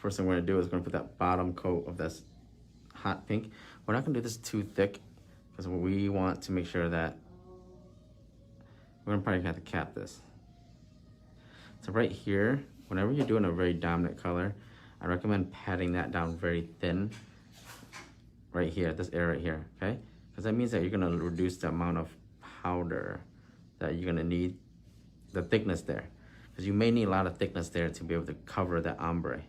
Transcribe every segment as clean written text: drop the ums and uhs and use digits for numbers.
first thing we're gonna do is gonna put that bottom coat of this hot pink. We're not gonna do this too thick because we want to make sure that we're gonna probably have to cap this. So right here, whenever you're doing a very dominant color, I recommend patting that down very thin right here, this area right here, okay? Because that means that you're gonna reduce the amount of powder that you're gonna need, the thickness there. Because you may need a lot of thickness there to be able to cover the ombre,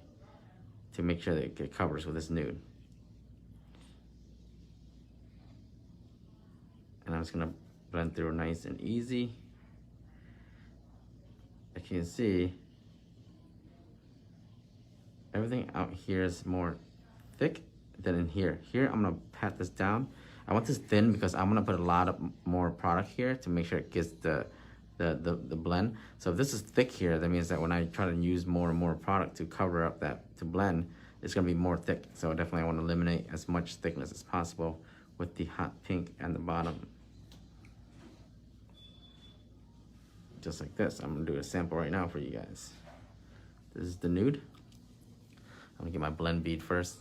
to make sure that it covers with this nude. And I'm just gonna blend through nice and easy. As you can see, everything out here is more thick than in here. Here, I'm gonna pat this down. I want this thin because I'm gonna put a lot of more product here to make sure it gets the blend. So if this is thick here, that means that when I try to use more and more product to cover up that, to blend, it's gonna be more thick. So definitely I wanna eliminate as much thickness as possible with the hot pink and the bottom. Just like this. I'm gonna do a sample right now for you guys. This is the nude. I'm gonna get my blend bead first.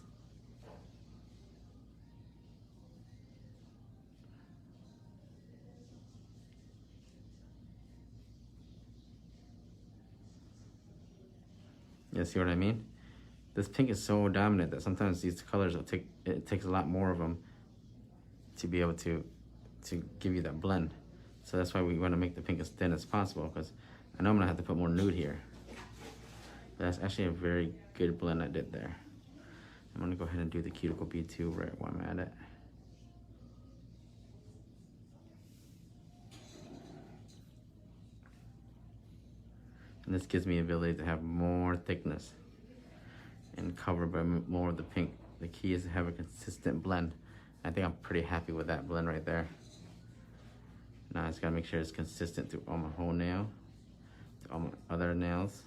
You see what I mean? This pink is so dominant that sometimes these colors will take, it takes a lot more of them to be able to give you that blend. So that's why we want to make the pink as thin as possible, because I know I'm gonna have to put more nude here. But that's actually a very good blend I did there. I'm gonna go ahead and do the cuticle bead too right while I'm at it. And this gives me the ability to have more thickness and cover by more of the pink. The key is to have a consistent blend. I think I'm pretty happy with that blend right there. Now I just gotta make sure it's consistent through all my whole nail, to all my other nails.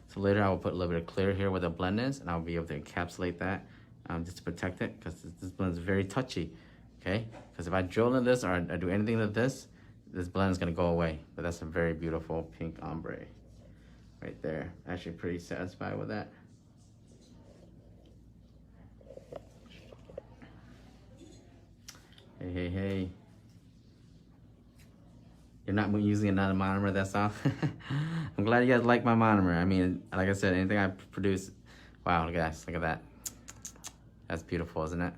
So later I will put a little bit of clear here where the blend is, and I'll be able to encapsulate that just to protect it, because this blend is very touchy, okay? Because if I drill into this or I do anything to this blend is gonna go away. But that's a very beautiful pink ombre right there. Actually pretty satisfied with that. Hey, hey, hey. You're not using another monomer, that's all? I'm glad you guys like my monomer. I mean, like I said, anything I produce, wow, guys, look at that. That's beautiful, isn't it?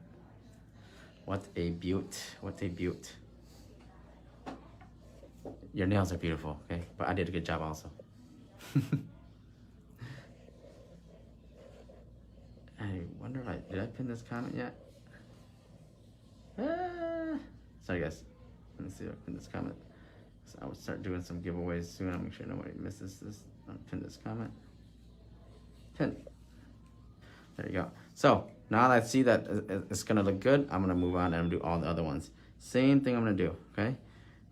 What a beaut, what a beaut. Your nails are beautiful, okay? But I did a good job also. I wonder if did I pin this comment yet? Sorry guys, let me see if I pin this comment. So I will start doing some giveaways soon. I'll make sure nobody misses this. I'll pin this comment. Pin. There you go. So now that I see that it's gonna look good, I'm gonna move on and do all the other ones. Same thing I'm gonna do, okay? I'm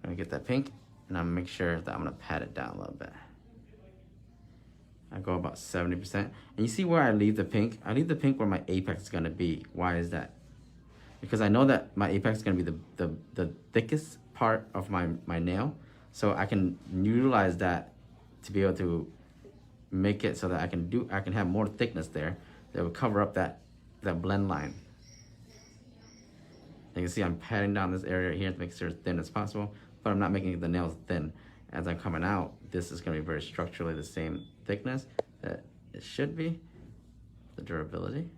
gonna get that pink, and I'm gonna make sure that I'm gonna pat it down a little bit. I go about 70%. And you see where I leave the pink? I leave the pink where my apex is gonna be. Why is that? Because I know that my apex is gonna be the thickest part of my nail. So I can utilize that to be able to make it so that I can have more thickness there that will cover up that blend line. You can see I'm patting down this area here to make sure it's thin as possible, but I'm not making the nails thin. As I'm coming out, this is gonna be very structurally the same thickness that it should be, the durability.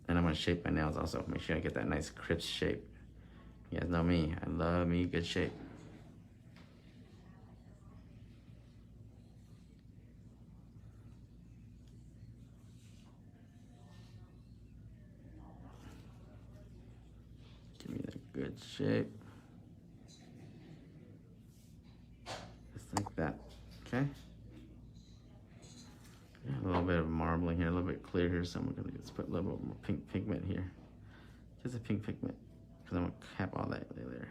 And I'm gonna shape my nails also, make sure I get that nice crisp shape. You guys know me, I love me good shape. Give me that good shape. Just like that, okay? Yeah, a little bit of marbling here, a little bit clear here, so I'm gonna just put a little bit more pink pigment here. Just a pink pigment, because I'm gonna cap all that later.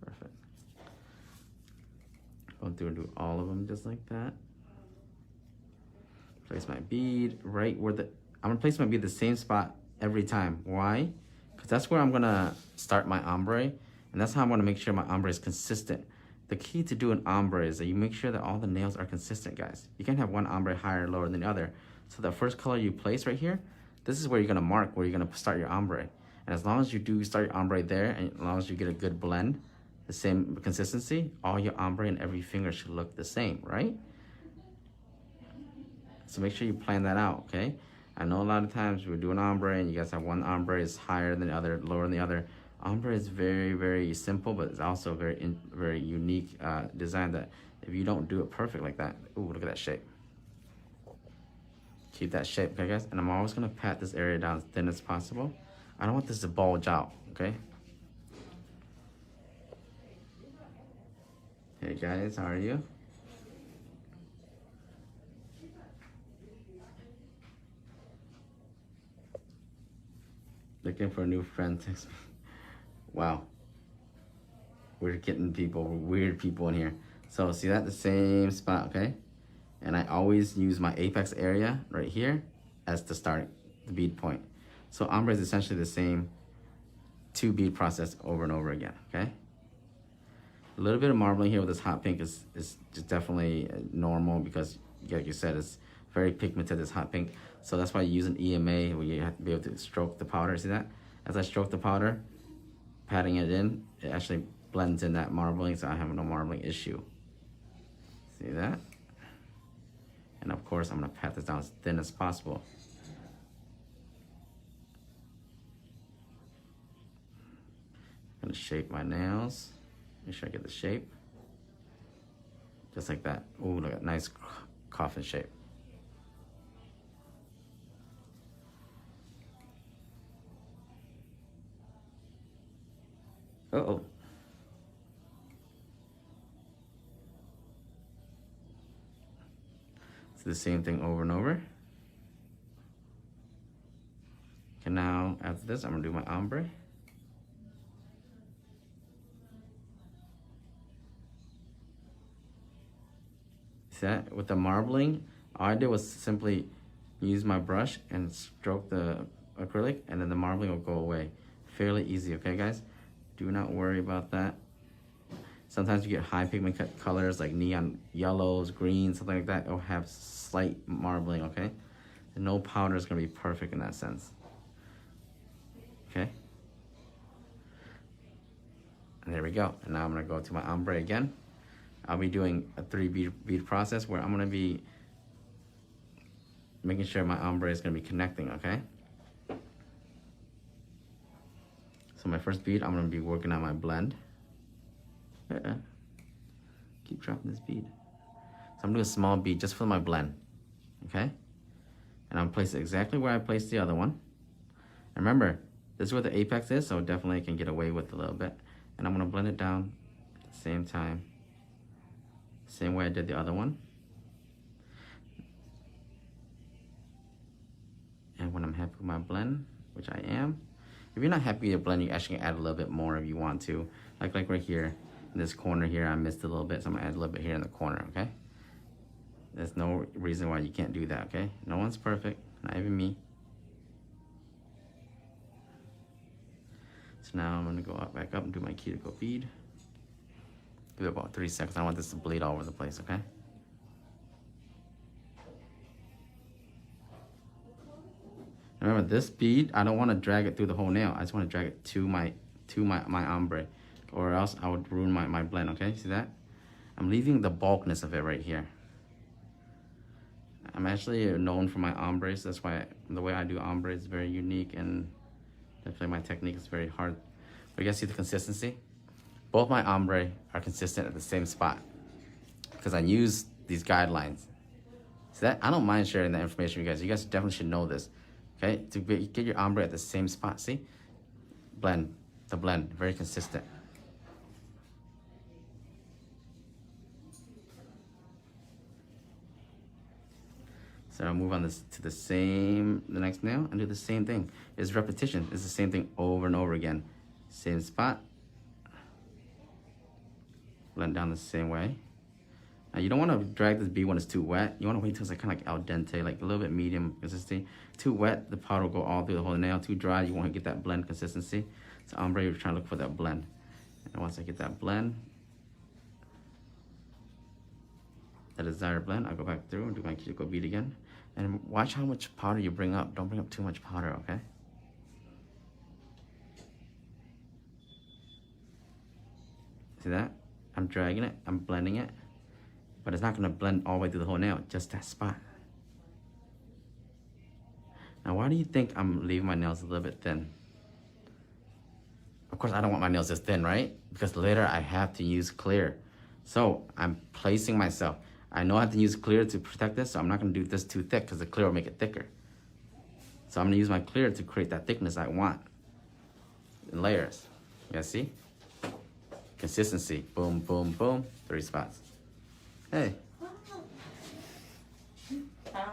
Perfect. Go through and do all of them just like that. Place my bead right where I'm gonna place my bead the same spot every time. Why? Because that's where I'm gonna start my ombre, and that's how I'm gonna make sure my ombre is consistent. The key to doing ombre is that you make sure that all the nails are consistent, guys. You can't have one ombre higher or lower than the other. So the first color you place right here, this is where you're gonna mark where you're gonna start your ombre. And as long as you do start your ombre there, and as long as you get a good blend, the same consistency, all your ombre and every finger should look the same, right? So make sure you plan that out, okay? I know a lot of times we're doing ombre and you guys have one ombre is higher than the other, lower than the other. Ombre is very, very simple, but it's also very unique design that if you don't do it perfect like that, ooh, look at that shape. Keep that shape, okay, guys? And I'm always gonna pat this area down as thin as possible. I don't want this to bulge out, okay? Hey guys, how are you? Looking for a new friend, text me. Wow. We're getting people, weird people in here. So see that, the same spot, okay? And I always use my apex area right here as the start, the bead point. So ombre is essentially the same 2 bead process over and over again, okay? A little bit of marbling here with this hot pink is just definitely normal because, like you said, it's very pigmented, this hot pink. So that's why you use an EMA where you have to be able to stroke the powder. See that? As I stroke the powder, patting it in, it actually blends in that marbling, so I have no marbling issue. See that? And of course, I'm gonna pat this down as thin as possible. I'm gonna shape my nails. Make sure I get the shape. Just like that. Ooh, look at that nice coffin shape. Uh-oh. It's the same thing over and over. Okay, now after this, I'm gonna do my ombre. See that? With the marbling, all I did was simply use my brush and stroke the acrylic, and then the marbling will go away. Fairly easy, okay guys? Do not worry about that. Sometimes you get high pigment colors like neon yellows, greens, something like that. It'll have slight marbling, okay? And no powder is gonna be perfect in that sense. Okay? And there we go. And now I'm gonna go to my ombre again. I'll be doing a 3 bead process where I'm gonna be making sure my ombre is gonna be connecting, okay? So my first bead, I'm gonna be working on my blend. Keep dropping this bead. So I'm doing a small bead just for my blend, okay? And I'm placing it exactly where I placed the other one. And remember, this is where the apex is, so definitely I can get away with a little bit. And I'm gonna blend it down at the same time. Same way I did the other one. And when I'm happy with my blend, which I am, if you're not happy with your blend, you actually can add a little bit more if you want to. Like right here, in this corner here, I missed a little bit, so I'm gonna add a little bit here in the corner, okay? There's no reason why you can't do that, okay? No one's perfect, not even me. So now I'm gonna go back up and do my cuticle bead. Give it about 3 seconds. I don't want this to bleed all over the place, okay? Remember, this bead, I don't want to drag it through the whole nail. I just want to drag it to my ombre, or else I would ruin my blend, okay? See that? I'm leaving the bulkness of it right here. I'm actually known for my ombres. That's why the way I do ombre is very unique, and definitely my technique is very hard. But you guys see the consistency? Both my ombre are consistent at the same spot because I use these guidelines. So that I don't mind sharing that information with you guys. You guys definitely should know this, okay? To get your ombre at the same spot, see? Blend, the blend, very consistent. So I'll move on this to the next nail and do the same thing. It's repetition. It's the same thing over and over again. Same spot. Blend down the same way. Now you don't want to drag this bead when it's too wet. You want to wait till it's like kind of like al dente, like a little bit medium consistency. Too wet, the powder will go all through the whole nail. Too dry, you want to get that blend consistency. So ombre, you're trying to look for that blend. And once I get that blend, the desired blend, I'll go back through and do my cuticle bead again. And watch how much powder you bring up. Don't bring up too much powder, okay? See that? I'm dragging it, I'm blending it, but it's not gonna blend all the way through the whole nail, just that spot. Now, why do you think I'm leaving my nails a little bit thin? Of course, I don't want my nails this thin, right? Because later I have to use clear. So I'm placing myself. I know I have to use clear to protect this, so I'm not gonna do this too thick because the clear will make it thicker. So I'm gonna use my clear to create that thickness I want in layers. You guys see? Consistency. Boom, boom, boom. 3 spots. Hey. Hi.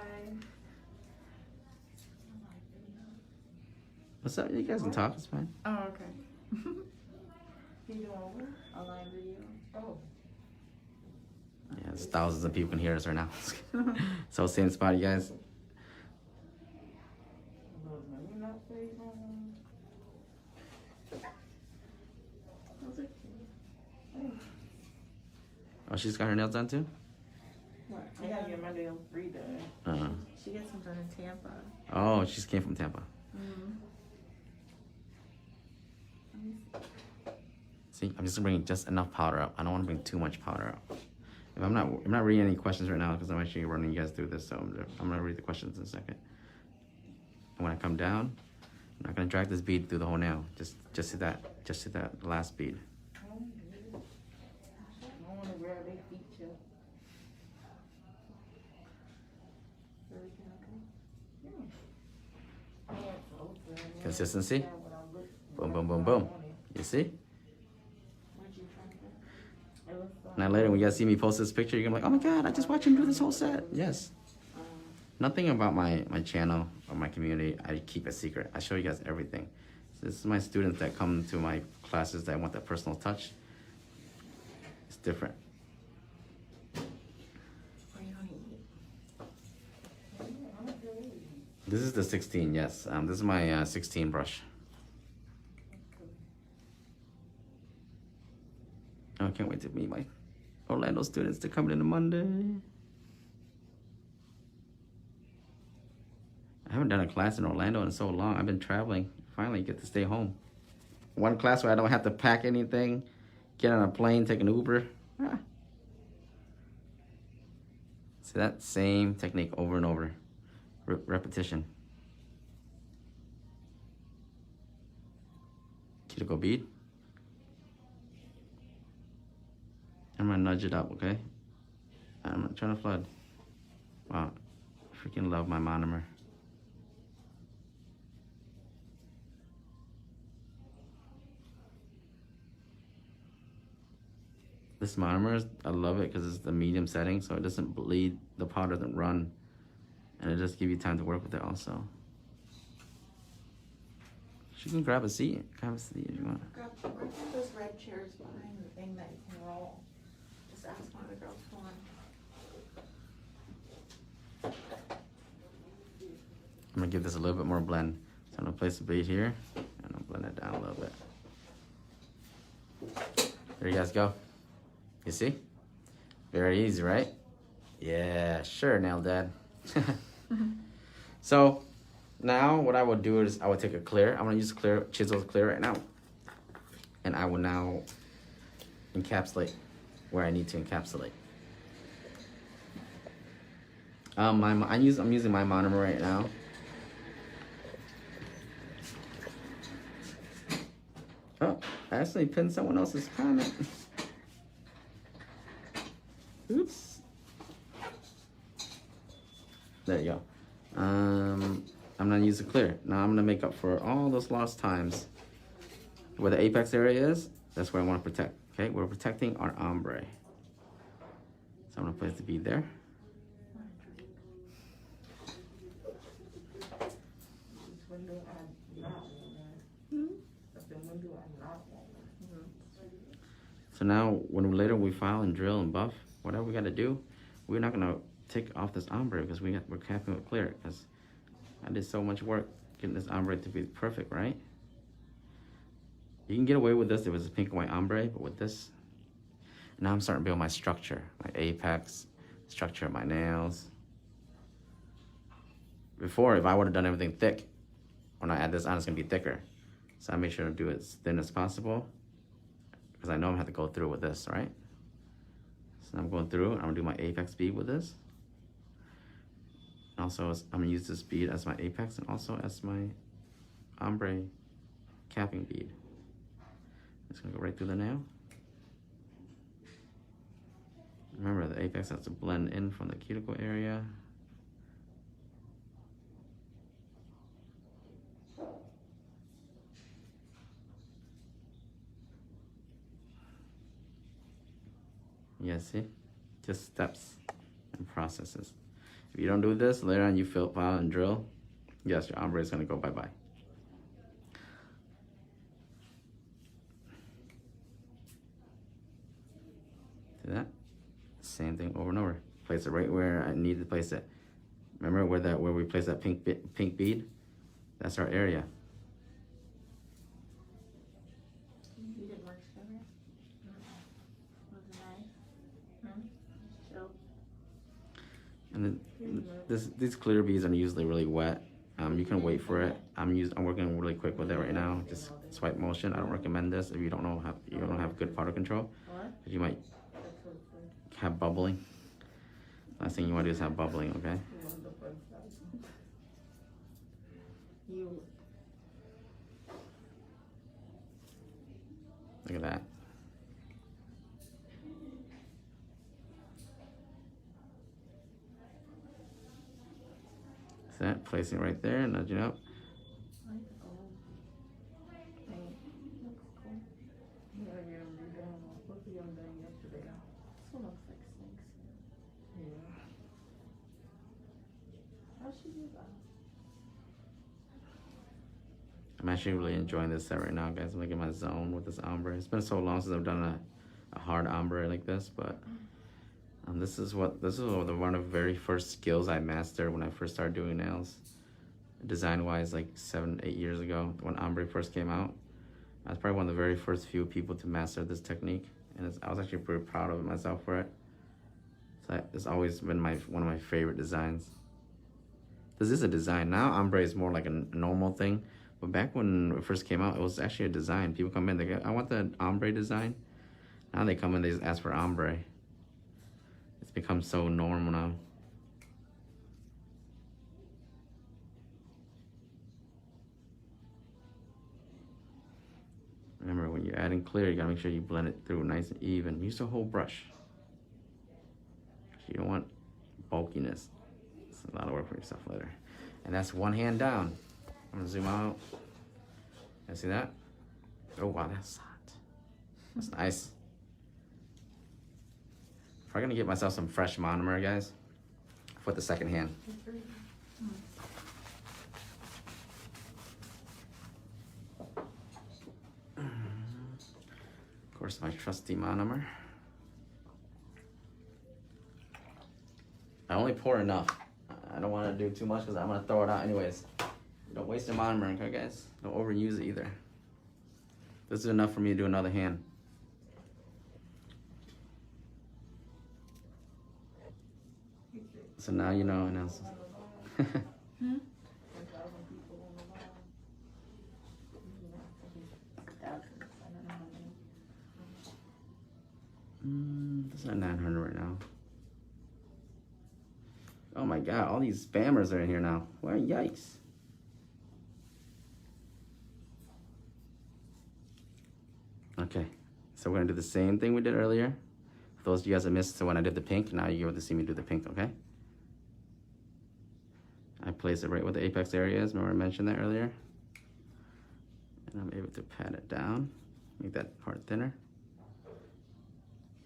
What's up? You guys can talk. It's fine. Oh, okay. You doing a live video? Oh. Yeah, there's thousands of people can hear us right now. So same spot, you guys. Oh, she's got her nails done too? What? I gotta get my nails redone. She gets them done in Tampa. Oh, she just came from Tampa. See, I'm just bringing just enough powder up. I don't want to bring too much powder up. If I'm not reading any questions right now because I'm actually running you guys through this, so I'm gonna read the questions in a second. And when I come down, I'm not gonna drag this bead through the whole nail. Just to that last bead. Consistency. Boom, boom, boom, boom. You see? Now later when you guys see me post this picture, you're gonna be like, oh my God, I just watched him do this whole set. Yes. Nothing about my channel or my community, I keep a secret. I show you guys everything. So this is my students that come to my classes that want that personal touch. It's different. This is the 16, yes. This is my 16 brush. I can't wait to meet my Orlando students to come in on Monday. I haven't done a class in Orlando in so long. I've been traveling. Finally get to stay home. One class where I don't have to pack anything, get on a plane, take an Uber. Ah. So that same technique over and over. Repetition. Cuticle bead. I'm gonna nudge it up, okay? I'm not trying to flood. Wow, I freaking love my monomer. This monomer, I love it because it's the medium setting, so it doesn't bleed, the powder doesn't run. And it just gives you time to work with it also. You can grab a seat. Grab a seat if you want. Grab those red chairs behind the thing that you can roll. Just ask one of the girls for one. I'm gonna give this a little bit more blend. So I'm gonna place the bead here and I'll blend it down a little bit. There you guys go. You see? Very easy, right? Yeah, sure, Nail Dad. So now what I will do is I will take a clear. I'm gonna use clear, chiseled clear right now, and I will now encapsulate where I need to encapsulate. I'm using my monomer right now. Oh, I actually pinned someone else's comment. Oops. There you go. I'm gonna use the clear. Now I'm gonna make up for all those lost times. Where the apex area is, that's where I want to protect. Okay, we're protecting our ombre. So I'm gonna place the bead there. So now, when later we file and drill and buff, whatever we gotta do, we're not gonna take off this ombre because we're capping with clear, because I did so much work getting this ombre to be perfect, right? You can get away with this if it was a pink and white ombre, but with this, now I'm starting to build my structure, my apex, structure of my nails. Before, if I would have done everything thick, when I add this on, it's gonna be thicker. So I make sure to do it as thin as possible, because I know I'm gonna have to go through with this, right? So I'm going through, I'm gonna do my apex bead with this. Also, I'm gonna use this bead as my apex and also as my ombre capping bead. It's gonna go right through the nail. Remember, the apex has to blend in from the cuticle area. Yeah, see? Just steps and processes. If you don't do this, later on you fill, file, and drill, yes, your ombre is gonna go bye-bye. See that? Same thing over and over. Place it right where I need to place it. Remember where we place that pink bead? That's our area. You didn't work together? Was it nice? Chill. And then these clear beads are usually really wet. You can wait for it. I'm working really quick with it right now. Just swipe motion. I don't recommend this if you don't have good powder control. What? You might have bubbling. Last thing you want to do is have bubbling, okay? Look at that. See that? Placing it right there, nudging up. I'm actually really enjoying this set right now, guys. I'm like in my zone with this ombre. It's been so long since I've done a hard ombre like this, but this is one of the very first skills I mastered when I first started doing nails. Design-wise, like 7-8 years ago, when ombre first came out. I was probably one of the very first few people to master this technique, and I was actually pretty proud of myself for it. So it's always been one of my favorite designs. This is a design. Now ombre is more like a normal thing. But back when it first came out, it was actually a design. People come in, they go, I want the ombre design. Now they come in, they just ask for ombre. It's become so normal now. Remember, when you're adding clear, you gotta make sure you blend it through nice and even. Use the whole brush. You don't want bulkiness. It's a lot of work for yourself later. And that's one hand down. I'm gonna zoom out. You see that? Oh wow, that's hot. That's nice. I'm gonna get myself some fresh monomer, guys, for the second hand. Of course, my trusty monomer. I only pour enough. I don't want to do too much because I'm gonna throw it out anyways. Don't waste your monomer, okay, guys? Don't overuse it either. This is enough for me to do another hand. So now you know. This is at 900 right now. Oh my God, all these spammers are in here now. Why? Yikes. Okay, so we're gonna do the same thing we did earlier. For those of you guys that missed, so when I did the pink, now you're able to see me do the pink, okay? I place it right where the apex area is. Remember I mentioned that earlier? And I'm able to pat it down, make that part thinner.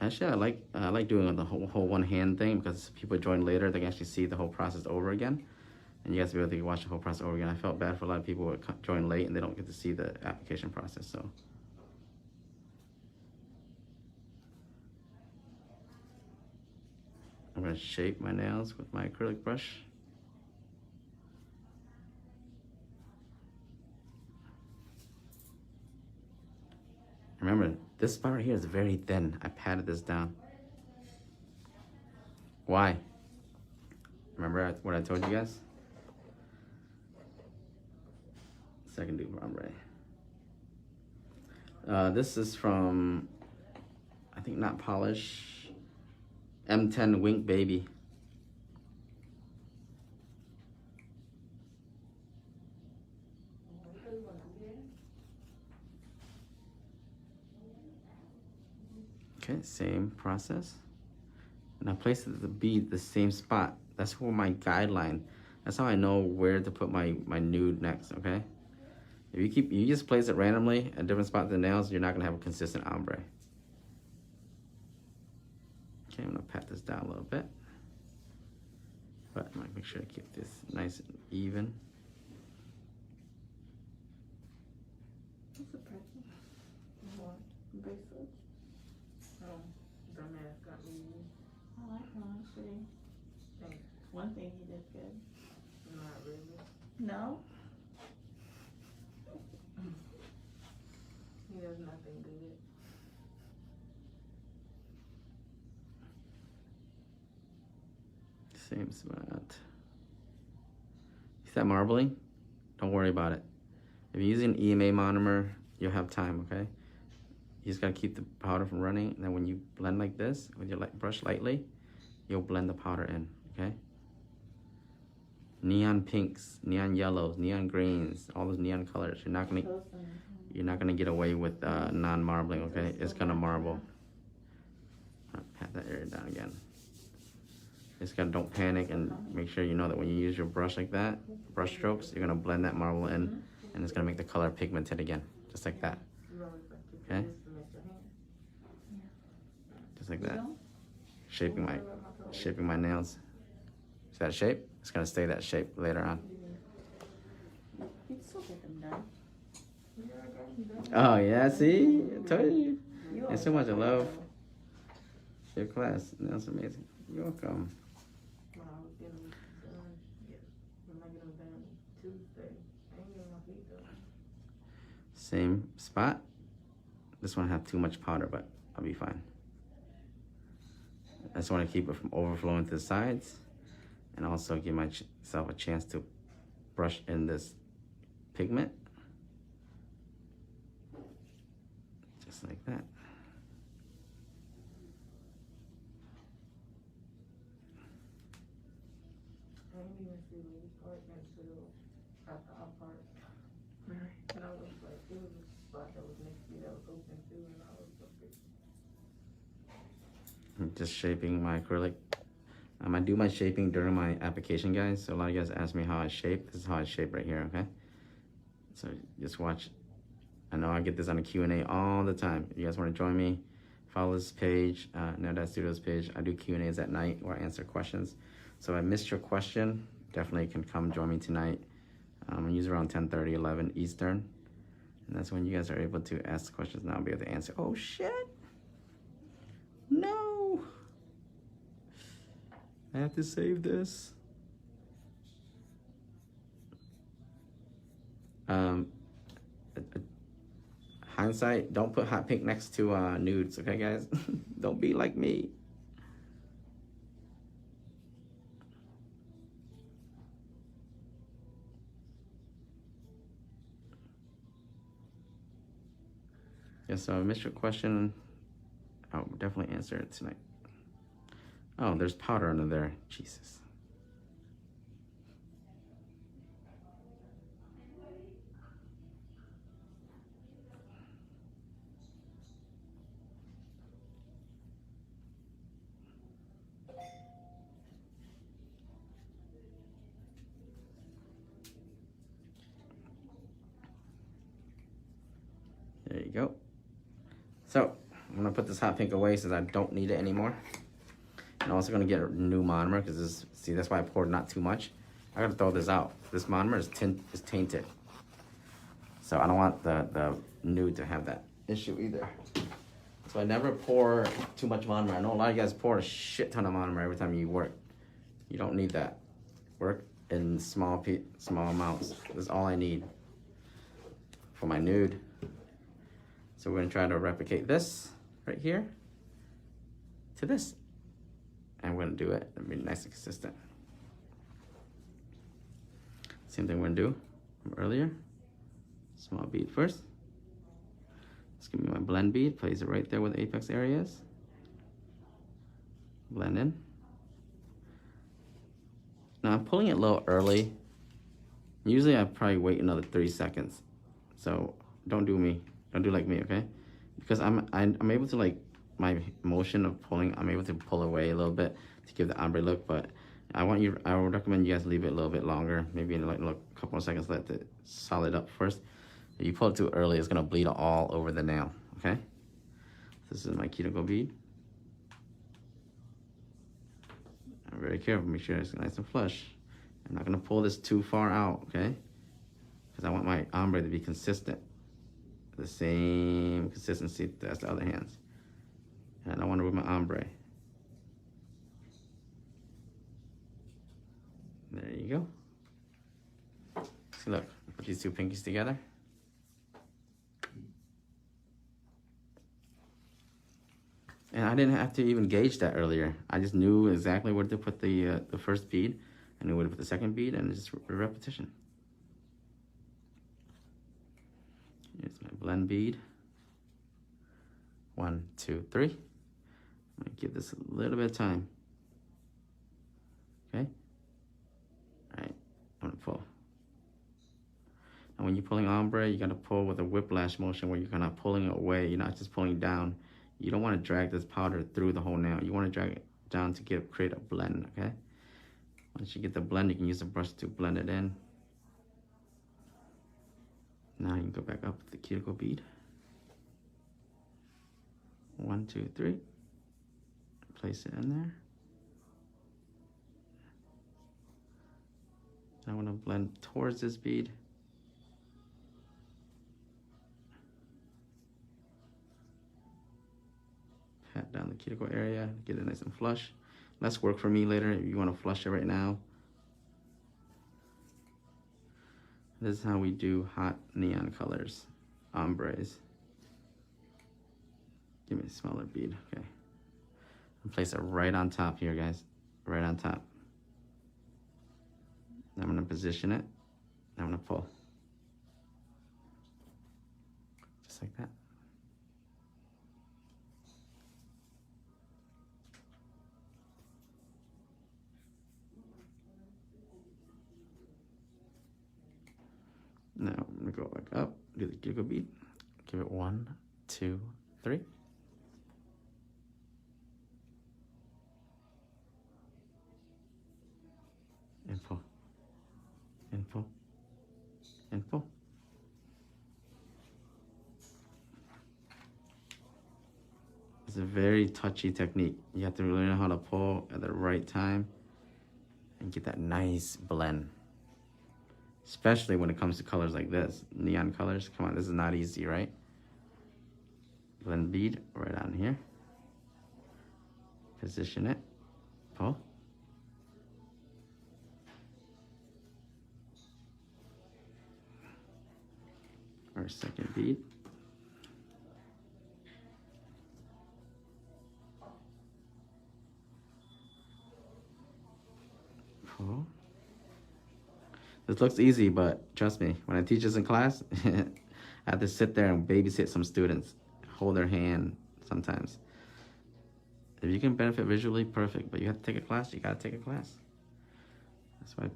Actually, I like doing the whole one hand thing because people join later, they can actually see the whole process over again. And you guys will be able to watch the whole process over again. I felt bad for a lot of people who join late and they don't get to see the application process, so. I'm gonna shape my nails with my acrylic brush. Remember, this spot right here is very thin. I patted this down. Why? Remember what I told you guys? Second dupe ombre. This is from, I think not polish, M10 Wink Baby. Okay, same process. And I place the bead the same spot. That's where my guideline. That's how I know where to put my nude next, okay? If you just place it randomly at different spots of the nails, you're not gonna have a consistent ombre. Okay, I'm gonna pat this down a little bit. But I'm gonna make sure to keep this nice and even. What's the price? What? Bracelets? Oh, dumbass got me. I like one, pretty. Thanks. One thing he did good. Not really. No? He does nothing good. Same spot. See that marbling? Don't worry about it. If you're using EMA monomer, you'll have time, okay? You just gotta keep the powder from running, and then when you blend like this, with your brush lightly, you'll blend the powder in, okay? Neon pinks, neon yellows, neon greens, all those neon colors. You're not gonna get away with non-marbling, okay? It's gonna marble. Pat that area down again. Just gotta don't panic and make sure you know that when you use your brush like that, brush strokes, you're gonna blend that marble in, and it's gonna make the color pigmented again, just like that. Okay? Just like that. Shaping my nails. See that shape? It's gonna stay that shape later on. You can still get them done. Oh yeah, see? I told you. There's so much love. Your class. That's amazing. You're welcome. When I was getting them done, when I get them done Tuesday, I ain't getting my feet done. Same spot. This one have too much powder, but I'll be fine. I just want to keep it from overflowing to the sides, and also give myself a chance to brush in this pigment. Just like that. I didn't even see the part until at the up part. And I was like, it was a spot that was next to me that was open too, and I was like, I'm just shaping my acrylic. I do my shaping during my application, guys. So a lot of you guys ask me how I shape. This is how I shape right here, okay? So just watch. I know I get this on a Q&A all the time. If you guys want to join me, follow this page, Now Studios page. I do Q&As at night where I answer questions. So if I missed your question, definitely can come join me tonight. I use around 10:30, 11 Eastern. And that's when you guys are able to ask questions and I'll be able to answer. Oh shit! No! I have to save this. Hindsight, don't put hot pink next to nudes, okay guys? Don't be like me. Yeah, so I missed your question. I'll definitely answer it tonight. Oh, there's powder under there. Jesus. There you go. So, I'm gonna put this hot pink away since I don't need it anymore. I'm also gonna get a new monomer because this, see, that's why I poured not too much. I gotta throw this out. This monomer is tainted. So I don't want the nude to have that issue either. So I never pour too much monomer. I know a lot of you guys pour a shit ton of monomer every time you work. You don't need that. Work in small amounts. That's all I need for my nude. So we're gonna try to replicate this right here to this. And we're gonna do it and be nice and consistent. Same thing we're gonna do from earlier. Small bead first. Let's give me my blend bead, place it right there where the apex area is. Blend in. Now I'm pulling it a little early. Usually I probably wait another 3 seconds. So don't do like me, okay? Because I'm able to, like, my motion of pulling, I'm able to pull away a little bit to give the ombre look, but I would recommend you guys leave it a little bit longer, maybe in like a couple more seconds, let it solid up first. If you pull it too early, it's gonna bleed all over the nail, okay? This is my cuticle bead. I'm very careful, make sure it's nice and flush. I'm not gonna pull this too far out, okay? Because I want my ombre to be consistent. The same consistency as the other hands. And I don't want to remove my ombre. There you go. See, look, put these two pinkies together. And I didn't have to even gauge that earlier. I just knew exactly where to put the first bead. I knew where to put the second bead, and it's just a repetition. Here's my blend bead. 1, 2, 3. I'm gonna give this a little bit of time. Okay? Alright, I'm gonna pull. And when you're pulling ombre, you gotta pull with a whiplash motion where you're kind of pulling it away. You're not just pulling down. You don't want to drag this powder through the whole nail. You want to drag it down to create a blend, okay? Once you get the blend, you can use the brush to blend it in. Now you can go back up with the cuticle bead. 1, 2, 3. Place it in there. I want to blend towards this bead. Pat down the cuticle area, get it nice and flush. Less work for me later if you want to flush it right now. This is how we do hot neon colors, ombres. Give me a smaller bead, okay. And place it right on top here, guys. Right on top. I'm gonna position it. I'm gonna pull. Just like that. Now I'm gonna go back up, do the cuticle bead. Give it 1, 2, 3. And pull. And pull. And pull. It's a very touchy technique. You have to really know how to pull at the right time and get that nice blend. Especially when it comes to colors like this, neon colors. Come on, this is not easy, right? Blend bead right on here. Position it, pull. Our second bead. Pull. This looks easy, but trust me, when I teach this in class, I have to sit there and babysit some students, hold their hand sometimes. If you can benefit visually, perfect, but you have to take a class, you gotta take a class. That's why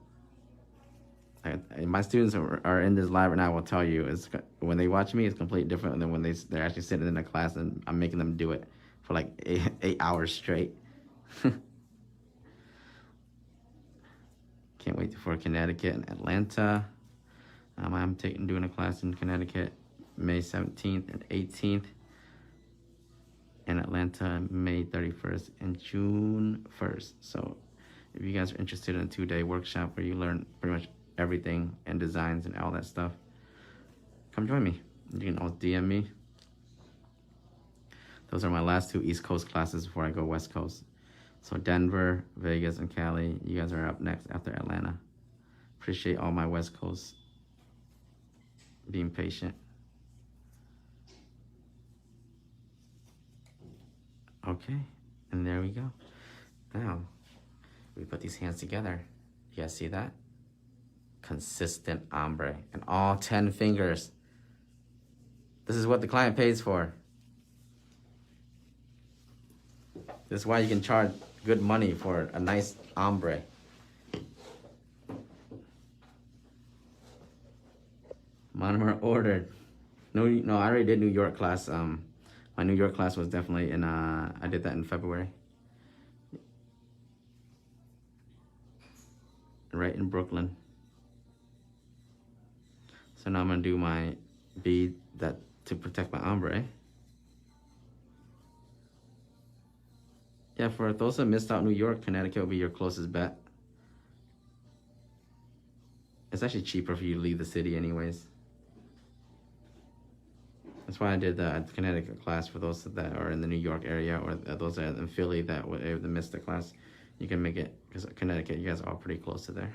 my students are in this live right now will tell you, when they watch me, it's completely different than when they're actually sitting in a class and I'm making them do it for like 8 hours straight. Can't wait for Connecticut and Atlanta. I'm doing a class in Connecticut May 17th and 18th. And Atlanta May 31st and June 1st. So if you guys are interested in a 2-day workshop where you learn pretty much everything and designs and all that stuff, come join me. You can always DM me. Those are my last 2 East Coast classes before I go West Coast. So Denver, Vegas, and Cali, you guys are up next after Atlanta. Appreciate all my West Coast being patient. Okay, and there we go. Now, we put these hands together. You guys see that? Consistent ombre and all 10 fingers. This is what the client pays for. This is why you can charge good money for a nice ombre. Monomer ordered. No, I already did New York class. My New York class was definitely in, I did that in February. Right in Brooklyn. So now I'm gonna do my bead that to protect my ombre. Yeah, for those that missed out, New York, Connecticut will be your closest bet. It's actually cheaper for you to leave the city anyways. That's why I did the Connecticut class for those that are in the New York area, or those that are in Philly that would have missed the class. You can make it, because Connecticut, you guys are all pretty close to there.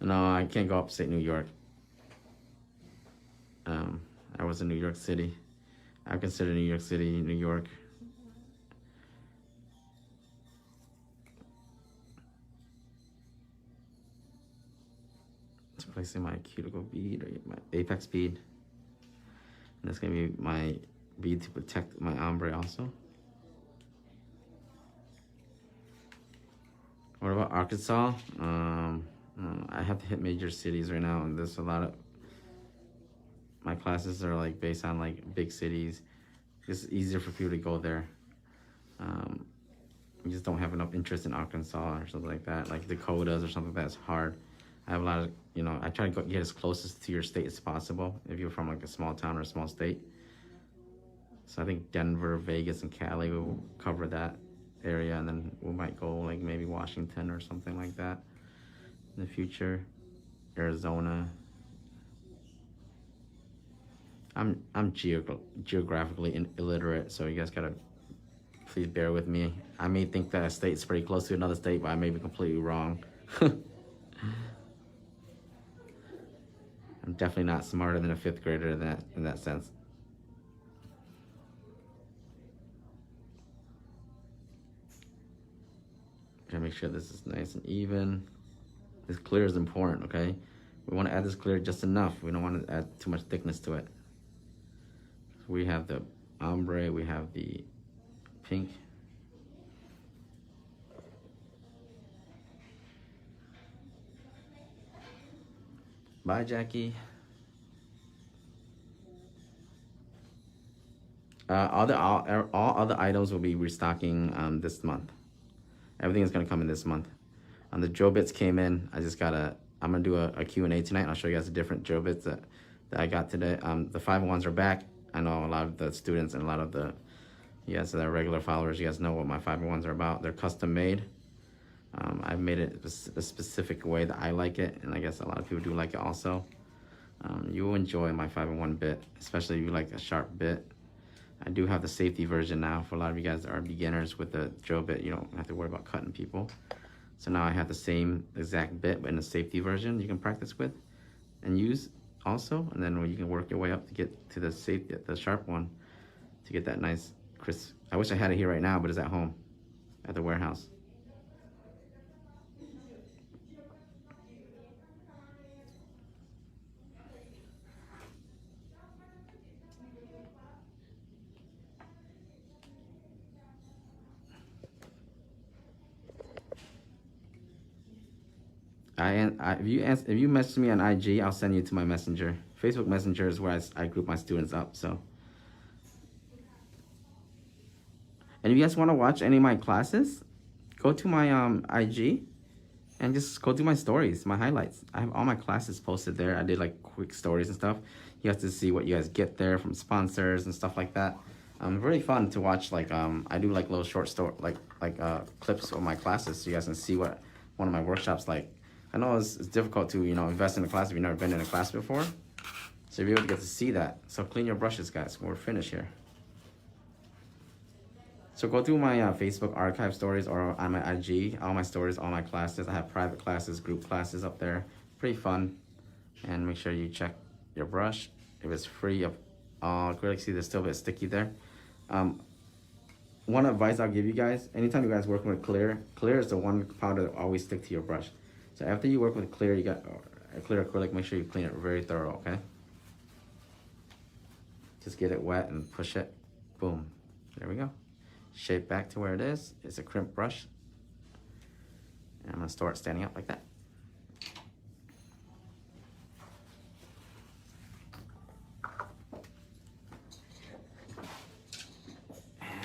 No, I can't go upstate New York. I was in New York City. I consider New York City, New York. Just placing my cuticle bead, or my apex bead. And that's gonna be my bead to protect my ombre also. What about Arkansas? I have to hit major cities right now, and there's a lot of, my classes are like based on like big cities. It's easier for people to go there. You just don't have enough interest in Arkansas or something like that, like Dakotas or something that's hard. I have a lot of, I try to get as closest to your state as possible if you're from like a small town or a small state. So I think Denver, Vegas, and Cali will cover that area, and then we might go like maybe Washington or something like that in the future. Arizona. I'm geographically illiterate, so you guys gotta please bear with me. I may think that a state's pretty close to another state, but I may be completely wrong. I'm definitely not smarter than a 5th grader in that sense. Gotta make sure this is nice and even. This clear is important, okay? We want to add this clear just enough. We don't want to add too much thickness to it. We have the ombre, we have the pink. Bye, Jackie. All other items will be restocking this month. Everything is gonna come in this month. The drill bits came in. I'm gonna do a Q&A tonight. I'll show you guys the different drill bits that I got today. The 501s are back. I know a lot of the students and a lot of you guys that are regular followers, you guys know what my 501s are about. They're custom made. I've made it a specific way that I like it, and I guess a lot of people do like it also. You will enjoy my 501 bit, especially if you like a sharp bit. I do have the safety version now. For a lot of you guys that are beginners with the drill bit, you don't have to worry about cutting people. So now I have the same exact bit, but in the safety version you can practice with and use also, and then you can work your way up to get to the sharp one, to get that nice crisp. I wish I had it here right now, but it's at home, at the warehouse. If you message me on IG, I'll send you to my messenger. Facebook Messenger is where I group my students up. So, and if you guys want to watch any of my classes, go to my IG and just go through my stories, my highlights. I have all my classes posted there. I did like quick stories and stuff. You have to see what you guys get there from sponsors and stuff like that. Really fun to watch. Like I do like little short story, like clips of my classes, so you guys can see what one of my workshops like I know it's difficult to, you know, invest in a class if you've never been in a class before. So you'll be able to get to see that. So clean your brushes, guys. We're finished here. So go through my Facebook archive stories or on my IG, all my stories, all my classes. I have private classes, group classes up there. Pretty fun. And make sure you check your brush. If it's free of acrylic, see there's still a bit sticky there. One advice I'll give you guys, anytime you guys work with clear is the one powder that always stick to your brush. So after you work with clear, you got a clear acrylic, make sure you clean it very thorough, okay? Just get it wet and push it. Boom. There we go. Shape back to where it is. It's a crimp brush. And I'm gonna store it standing up like that.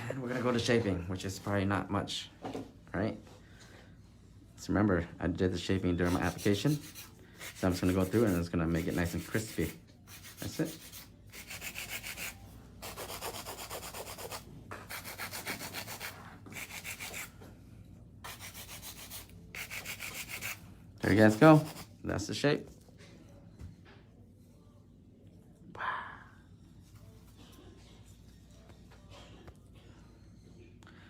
And we're gonna go to shaping, which is probably not much, right? So remember, I did the shaping during my application. So I'm just gonna go through it and it's gonna make it nice and crispy. That's it. There you guys go. That's the shape. Wow.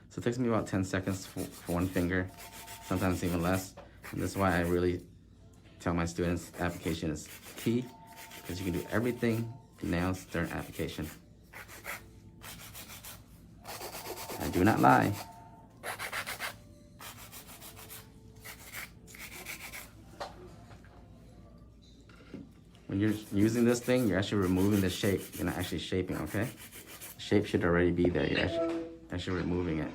So it takes me about 10 seconds for one finger, sometimes even less. And this is why I really tell my students application is key, because you can do everything nails during application. I do not lie. When you're using this thing, you're actually removing the shape. You're not actually shaping, okay? The shape should already be there. You're actually removing it.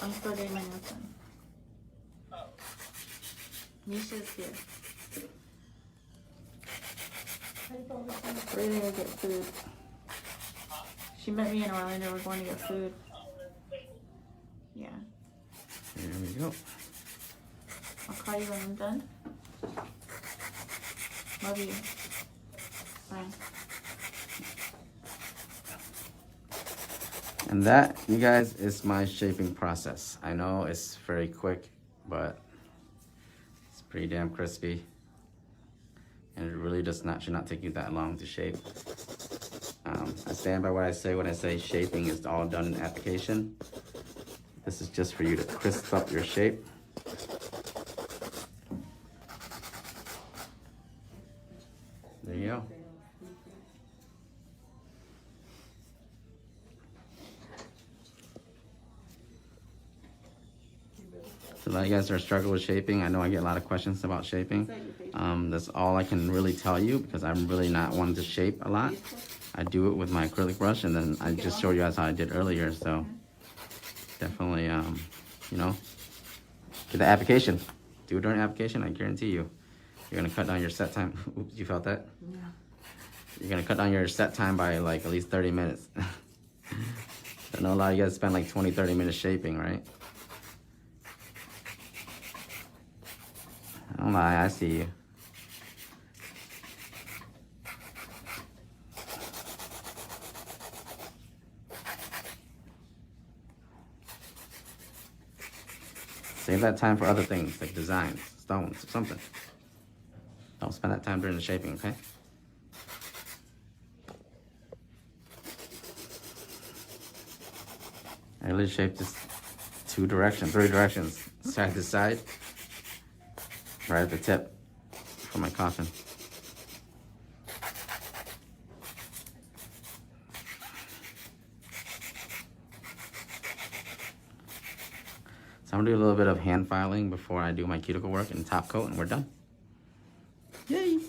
I'm still getting my nails done. Misha's here. We're gonna get food. She met me in Orlando. We're going to get food. Yeah. There we go. I'll call you when I'm done. Love you. Bye. And that, you guys, is my shaping process. I know it's very quick, but it's pretty damn crispy. And it really should not take you that long to shape. I stand by what I say when I say shaping is all done in application. This is just for you to crisp up your shape. There you go. So a lot of you guys are struggling with shaping. I know I get a lot of questions about shaping. That's all I can really tell you, because I'm really not one to shape a lot. I do it with my acrylic brush, and then I just showed you guys how I did earlier. So definitely, you know, get the application. Do it during application. I guarantee you, you're gonna cut down your set time. Oops, you felt that? Yeah. You're gonna cut down your set time by like at least 30 minutes. I know a lot of you guys spend like 20-30 minutes shaping, right? I don't lie, I see you. Save that time for other things, like designs, stones, something. Don't spend that time during the shaping, okay? I really shaped this 3 directions, side to side, right at the tip for my coffin. So I'm gonna do a little bit of hand filing before I do my cuticle work and top coat, and we're done. Yay!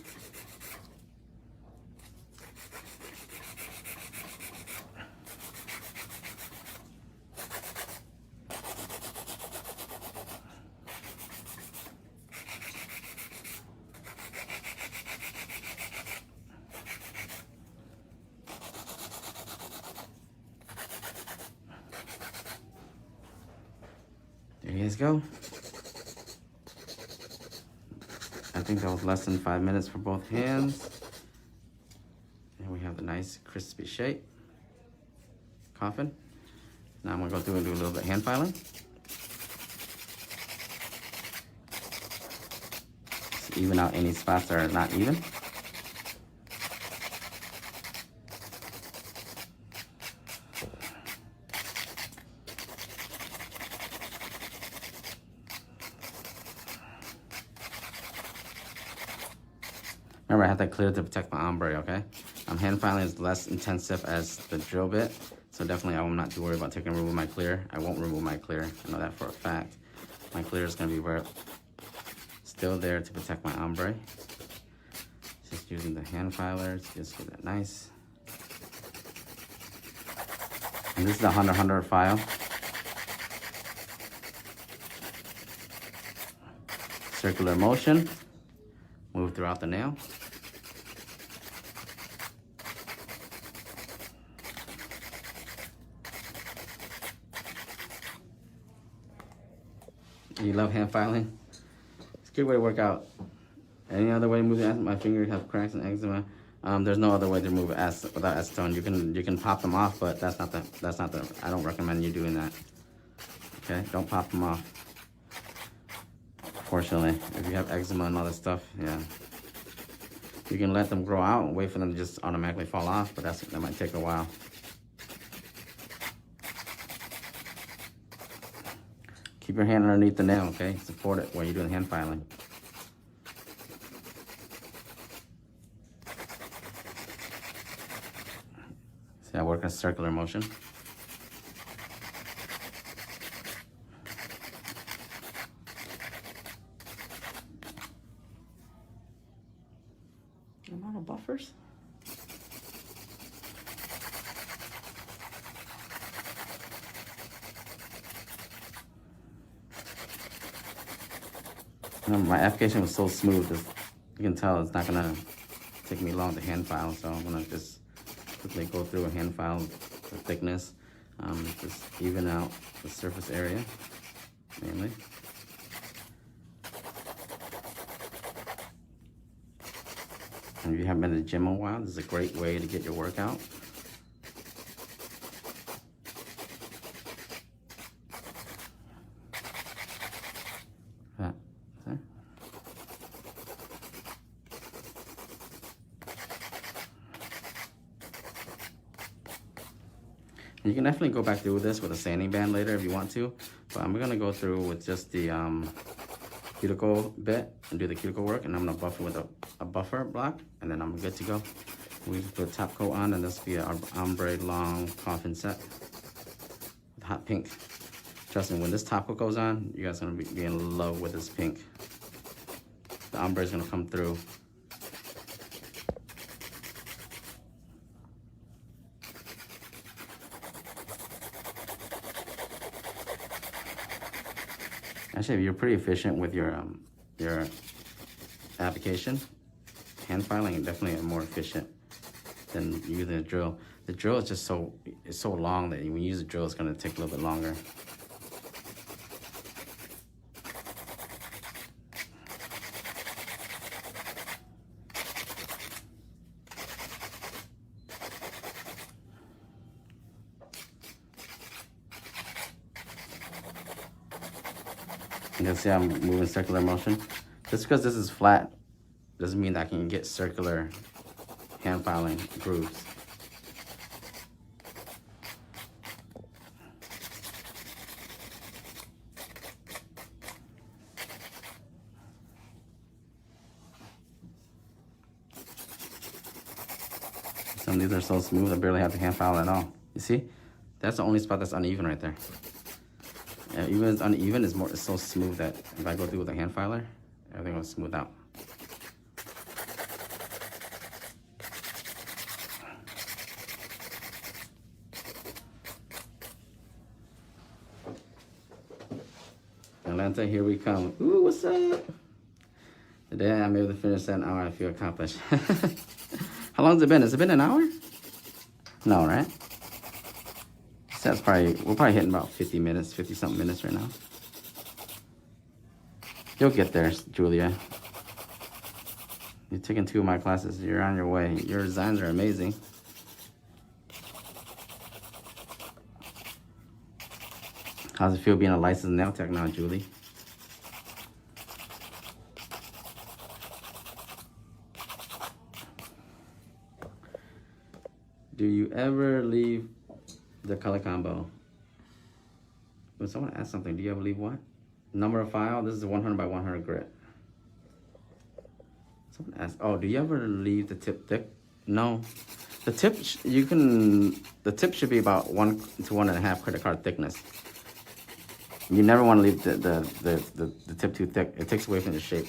There you guys go. I think that was less than 5 minutes for both hands. And we have the nice crispy shape. Coffin. Now I'm gonna go through and do a little bit of hand filing. Just even out any spots that are not even. Remember, I have that clear to protect my ombre, okay? Hand filing is less intensive as the drill bit, so definitely I'm not too worried about remove my clear. I won't remove my clear, I know that for a fact. My clear is gonna be still there to protect my ombre. Just using the hand filers, just get that nice. And this is the 100 file. Circular motion, move throughout the nail. You love hand filing? It's a good way to work out. Any other way to move it? My fingers have cracks and eczema. There's no other way to move it without acetone. You can pop them off, but that's not the. I don't recommend you doing that. Okay, don't pop them off. Fortunately, if you have eczema and all that stuff, yeah, you can let them grow out and wait for them to just automatically fall off, but that might take a while. Keep your hand underneath the nail, okay? Support it while you're doing hand filing. See, I work in circular motion. I'm out of buffers. My application was so smooth, you can tell it's not gonna take me long to hand file, so I'm gonna just quickly go through and hand file the thickness, just even out the surface area, mainly. And if you haven't been to the gym in a while, this is a great way to get your workout. You can definitely go back through this with a sanding band later if you want to, but I'm gonna go through with just the cuticle bit and do the cuticle work, and I'm gonna buffer with a buffer block, and then I'm good to go. We just put a top coat on, and this will be our ombre long coffin set with hot pink. Trust me, when this top coat goes on, you guys are gonna be in love with this pink. The ombre is gonna come through. Actually, you're pretty efficient with your application. Hand filing is definitely more efficient than using a drill. The drill is just so long that when you use a drill, it's gonna take a little bit longer. You can see I'm moving circular motion. Just because this is flat doesn't mean that I can get circular hand filing grooves. Some of these are so smooth, I barely have to hand file at all. You see? That's the only spot that's uneven right there. Yeah, even it's uneven, it's so smooth that if I go through with a hand filer, everything will smooth out. Atlanta, here we come. Ooh, what's up? Today I'm able to finish that in an hour. I feel accomplished. How long has it been? Has it been an hour? No, right? So that's we're probably hitting about 50 minutes, 50 something minutes right now. You'll get there, Julia. You're taking 2 of my classes. You're on your way. Your designs are amazing. How's it feel being a licensed nail tech now, Julie? Do you ever leave the color combo? When someone asked something, do you ever leave what? Number of file, this is a 100 by 100 grit. Someone asked, oh, do you ever leave the tip thick? No. The tip, the tip should be about 1 to 1.5 credit card thickness. You never want to leave the tip too thick. It takes away from the shape.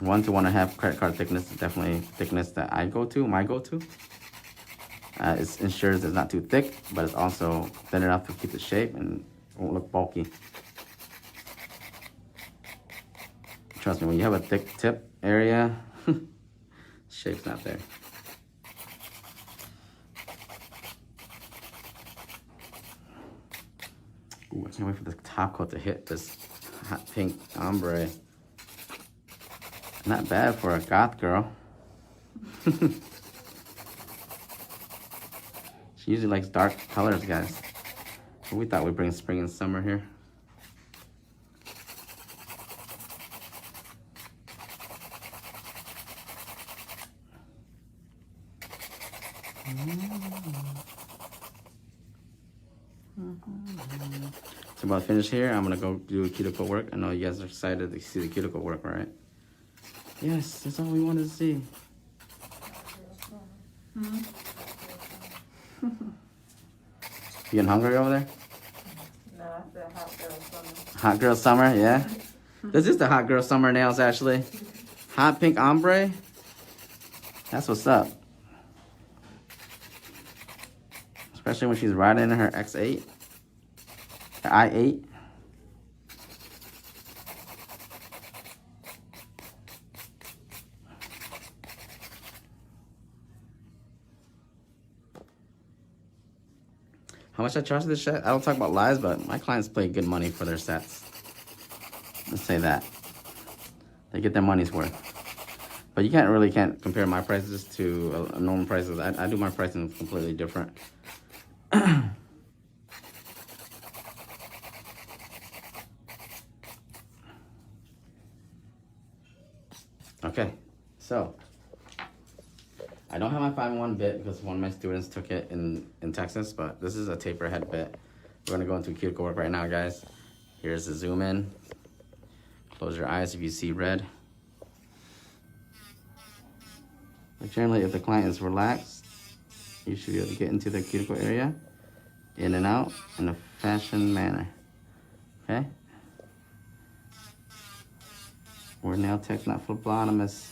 1 to 1.5 credit card thickness is definitely thickness that I go to, my go-to. It ensures it's not too thick, but it's also thin enough to keep the shape and won't look bulky. Trust me, when you have a thick tip area, shape's not there. Ooh, I can't wait for the top coat to hit this hot pink ombre. Not bad for a goth girl. She usually likes dark colors, guys. But we thought we'd bring spring and summer here. So about to finish here, I'm gonna go do a cuticle work. I know you guys are excited to see the cuticle work, right? Yes, that's all we wanted to see. You getting hungry over there? No, I said hot girl summer. Hot girl summer, yeah. This is the hot girl summer nails, actually. Hot pink ombre. That's what's up. Especially when she's riding in her X8. Her i8. How much I charge this set? I don't talk about lies, but my clients pay good money for their sets. Let's say that. They get their money's worth. But you can't compare my prices to normal prices. I do my pricing completely different. Okay, so I don't have my 5-in-1 bit because one of my students took it in Texas, but this is a taper head bit. We're gonna go into cuticle work right now, guys. Here's the zoom in. Close your eyes if you see red. But generally, if the client is relaxed, you should be able to get into the cuticle area, in and out, in a fashion manner, okay? We're nail tech, not phlebotomist.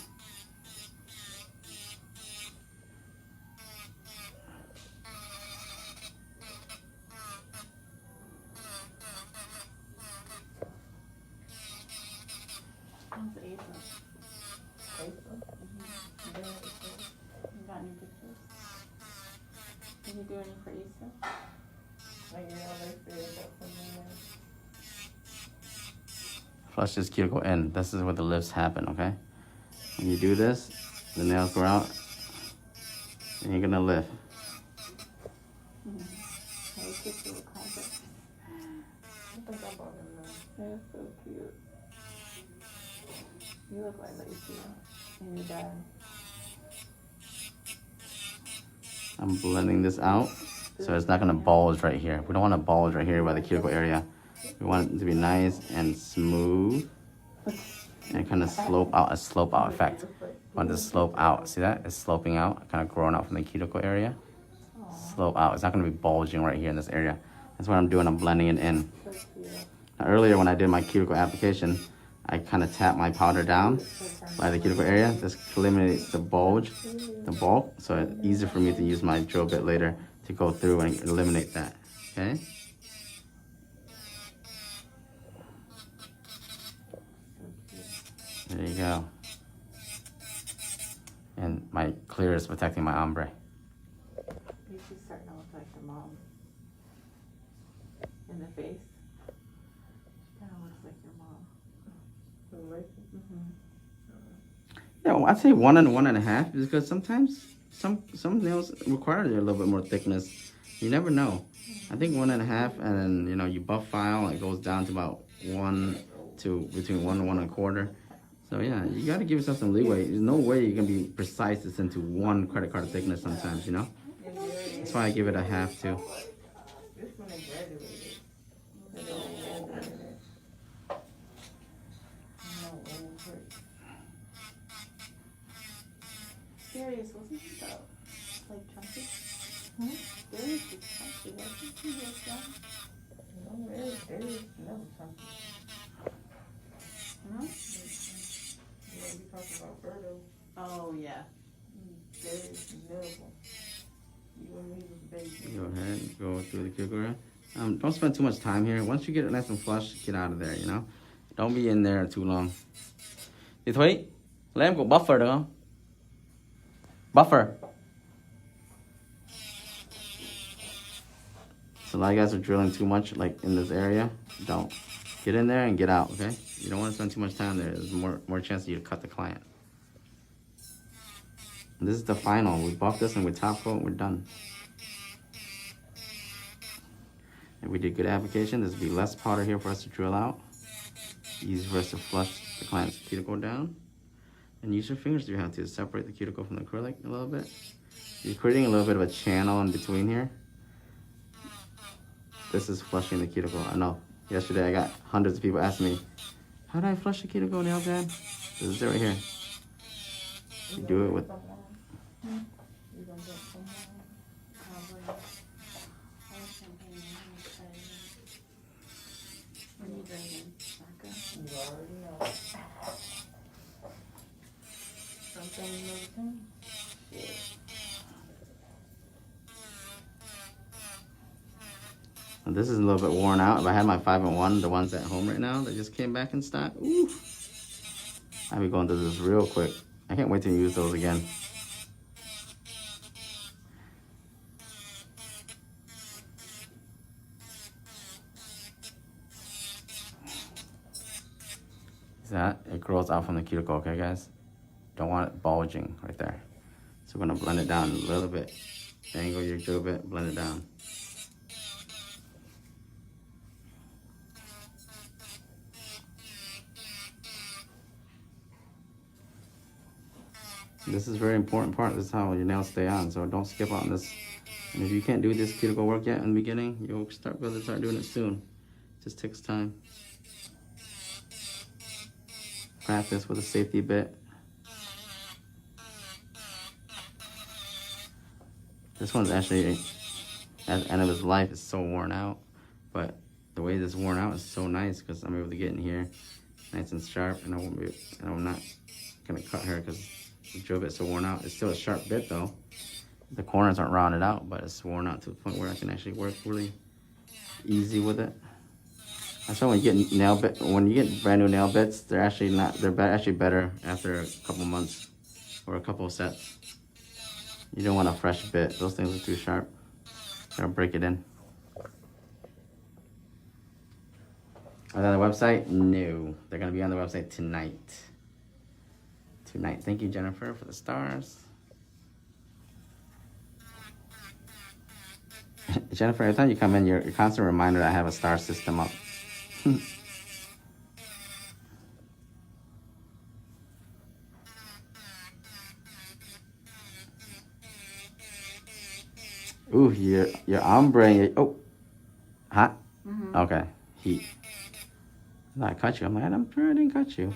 How's Ava? You got any pictures? Did you do any for Issa? Like, you know, they said that something. Flush this cuticle in. This is where the lifts happen, okay? When you do this, the nails go out, and you're gonna lift. Hey, kiss you with contact. I think I bought them now. They're so cute. You look like Lacey and your dad. I'm blending this out, so it's not gonna bulge right here. We don't want to bulge right here by the cuticle area. We want it to be nice and smooth and kind of slope out, a slope out effect. We want it to slope out. See that? It's sloping out, kind of growing out from the cuticle area. Slope out. It's not going to be bulging right here in this area. That's what I'm doing. I'm blending it in. Now, earlier when I did my cuticle application, I kind of tapped my powder down by the cuticle area. This eliminates the bulge, the bulk, so it's easier for me to use my drill bit later to go through and eliminate that. Okay? There you go. And my clear is protecting my ombre. She's starting to look like your mom. In the face. Kind of looks like your mom. Yeah, well, I'd say 1 and 1.5 because sometimes some nails require a little bit more thickness. You never know. I think 1.5, and then you know you buff file, it goes down to about between 1 and 1.25. So yeah, you got to give yourself some leeway. There's no way you're gonna be precise this into one credit card thickness sometimes, you know. That's why I give it a half too. This one is graduated. So they graduated it. No, old brick. Darius, wasn't he so, like, chunky? Darius was chunky, wasn't he? He was young. No, there is never chunky. No? Yeah, we talking about Birdo. Oh, yeah. There is never. You and me was baby. Go ahead, go through the cuticle area. Don't spend too much time here. Once you get it nice and flush, get out of there, you know. Don't be in there too long. Thì Thúy, lấy em cục buffer được không? Buffer. So a lot of guys are drilling too much, like in this area. Don't. Get in there and get out, okay? You don't want to spend too much time there. There's more chance of you to cut the client. And this is the final. We buff this and we top coat and we're done. If we did good application, there's be less powder here for us to drill out. Easy for us to flush the client's cuticle down. And use your fingers if you have to separate the cuticle from the acrylic a little bit. You're creating a little bit of a channel in between here. This is flushing the cuticle. I know. Yesterday I got hundreds of people asking me, how do I flush the cuticle nail, Dad? This is it right here. You do it with... What are you drinking? Vodka? You already know. Something you never seen. Yeah. This is a little bit worn out. If I had my 5-in-1, the ones at home right now that just came back in stock, ooh, I'll be going through this real quick. I can't wait to use those again. See that? It grows out from the cuticle, okay, guys? Don't want it bulging right there. So we're gonna blend it down a little bit. Angle your drill bit, blend it down. This is a very important part. This is how your nails stay on, so don't skip on this. And if you can't do this cuticle work yet in the beginning, you'll start doing it soon. It just takes time. Practice with a safety bit. This one's actually, at the end of his life, is so worn out. But the way this is worn out is so nice because I'm able to get in here nice and sharp, and I'm not gonna cut her because the drill bit's so worn out. It's still a sharp bit though. The corners aren't rounded out, but it's worn out to the point where I can actually work really easy with it. That's why when you get brand new nail bits, they're actually better after a couple months or a couple of sets. You don't want a fresh bit. Those things are too sharp. They'll break it in. Are they on the website? No. They're gonna be on the website tonight. Thank you, Jennifer, for the stars. Jennifer, every time you come in, you're a constant reminder that I have a star system up. Ooh, your ombre. Oh, hot. Okay, heat. I cut you. I'm like, I'm sure I didn't cut you.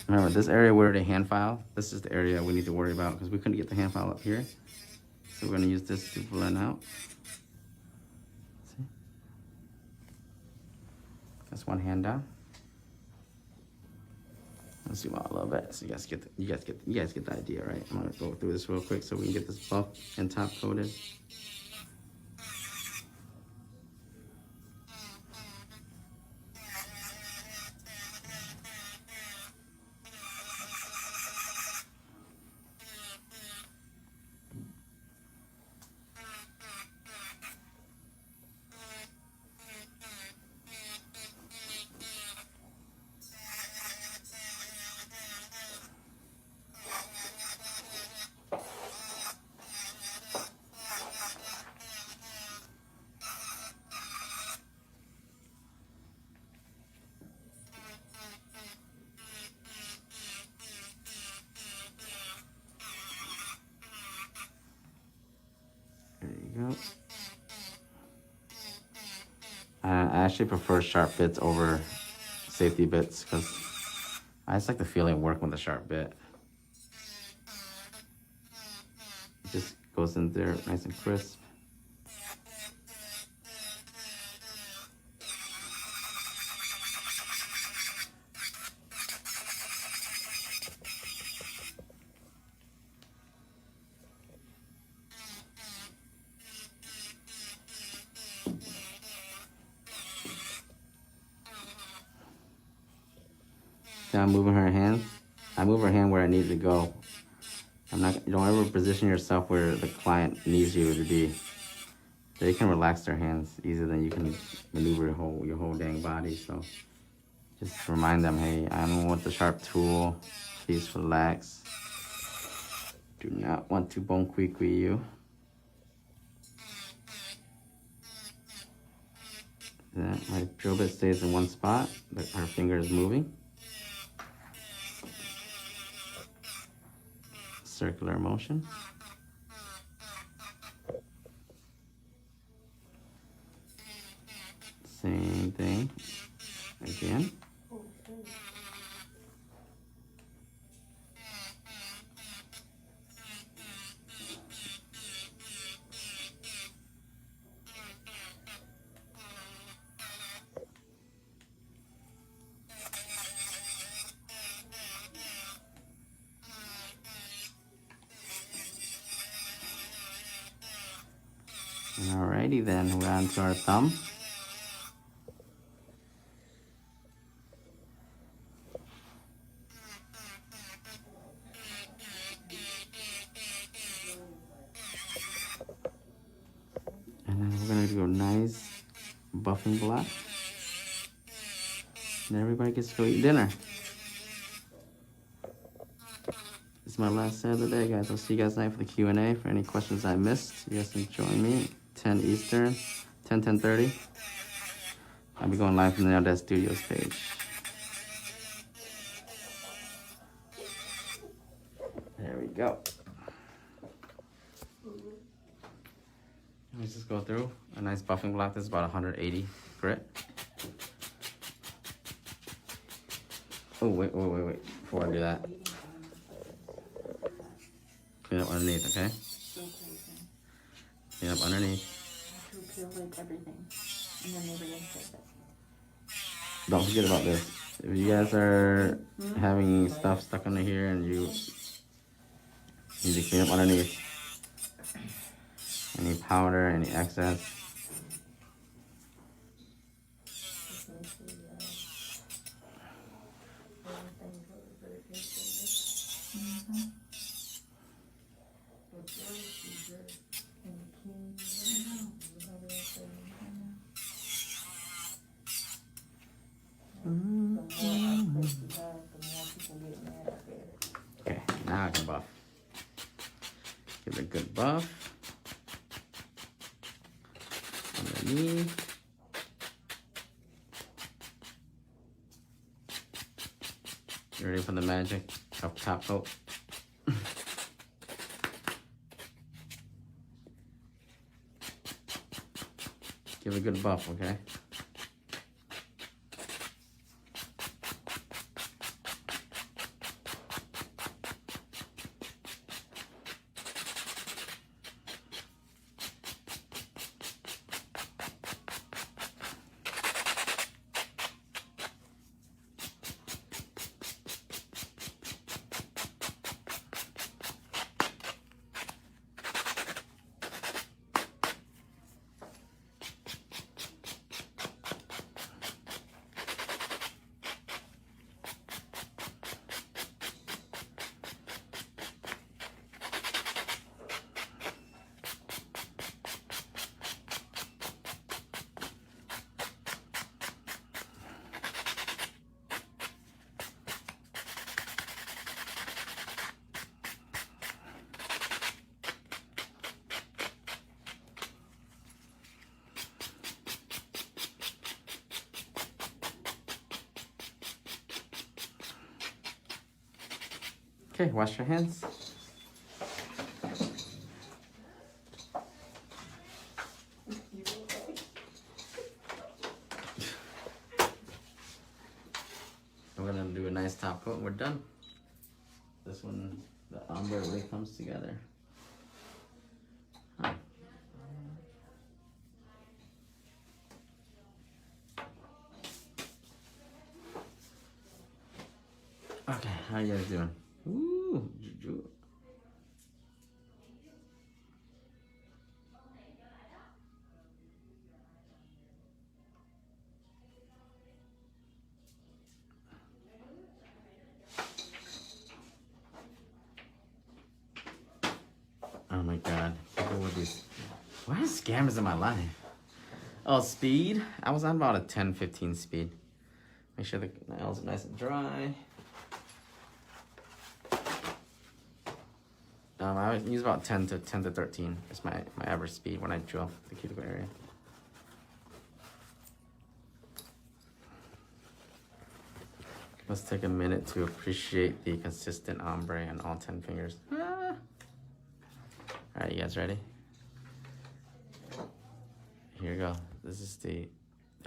Remember, this area where the hand file, this is the area we need to worry about because we couldn't get the hand file up here. So we're going to use this to blend out. See? That's one hand down. Let's zoom out a little bit so you guys get the idea, right? I'm going to go through this real quick so we can get this buff and top coated. we go. I actually prefer sharp bits over safety bits because I just like the feeling of working with a sharp bit. It just goes in there nice and crisp. Now I'm moving her hands. I move her hand where I need to go. You don't ever position yourself where the client needs you to be. They can relax their hands easier than you can maneuver your whole dang body. So just remind them, hey, I'm with the sharp tool. Please relax. Do not want to bone quickly you. That my drill bit stays in one spot, but her finger is moving. Circular motion. Same thing again. Alrighty then, we're on to our thumb. And then we're gonna do a nice buffing block. And everybody gets to go eat dinner. This is my last set of the day, guys. I'll see you guys tonight for the Q&A. For any questions I missed, you guys can join me. 10 Eastern, 10:30. I'll be going live from the Nail Desk Studios page. There we go. Let's just go through a nice buffing block. This is about 180 grit. Oh, wait. Before I do that, clean up underneath, okay? Clean up underneath. To peel like everything, and then they reinsert it. Don't forget about this. If you guys are having stuff stuck under here and you need to clean up underneath, any powder, any excess. Okay, now I can buff. Give it a good buff. Underneath. You ready for the magic of top coat? Give it a good buff, okay? Okay, wash your hands. we're gonna do a nice top coat and we're done. This one, the ombre really comes together. Huh. Okay, how you guys doing? Ooh, juju. Oh my god, people with these. Why are scammers in my life? Oh, speed. I was on about a 10-15 speed. Make sure the nails are nice and dry. I use about 10 to 13. It's my average speed when I drill the cuticle area. Let's take a minute to appreciate the consistent ombre on all 10 fingers. Ah. All right, you guys ready? Here you go. This is the